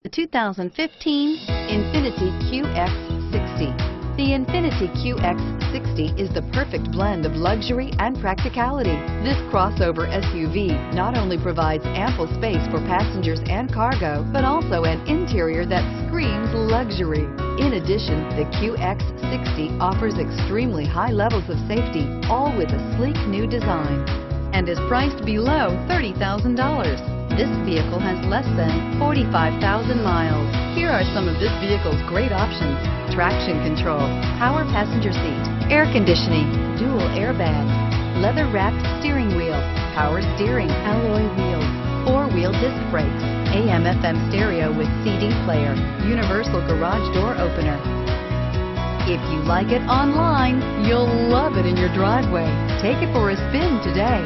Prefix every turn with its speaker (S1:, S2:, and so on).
S1: The 2015 INFINITI QX60. The INFINITI QX60 is the perfect blend of luxury and practicality. This crossover SUV not only provides ample space for passengers and cargo, but also an interior that screams luxury. In addition, the QX60 offers extremely high levels of safety, all with a sleek new design, and is priced below $30,000. This vehicle has less than 45,000 miles. Here are some of this vehicle's great options: traction control, power passenger seat, air conditioning, dual airbags, leather-wrapped steering wheel, power steering, alloy wheels, four-wheel disc brakes, AM/FM stereo with CD player, universal garage door opener. If you like it online, you'll love it in your driveway. Take it for a spin today.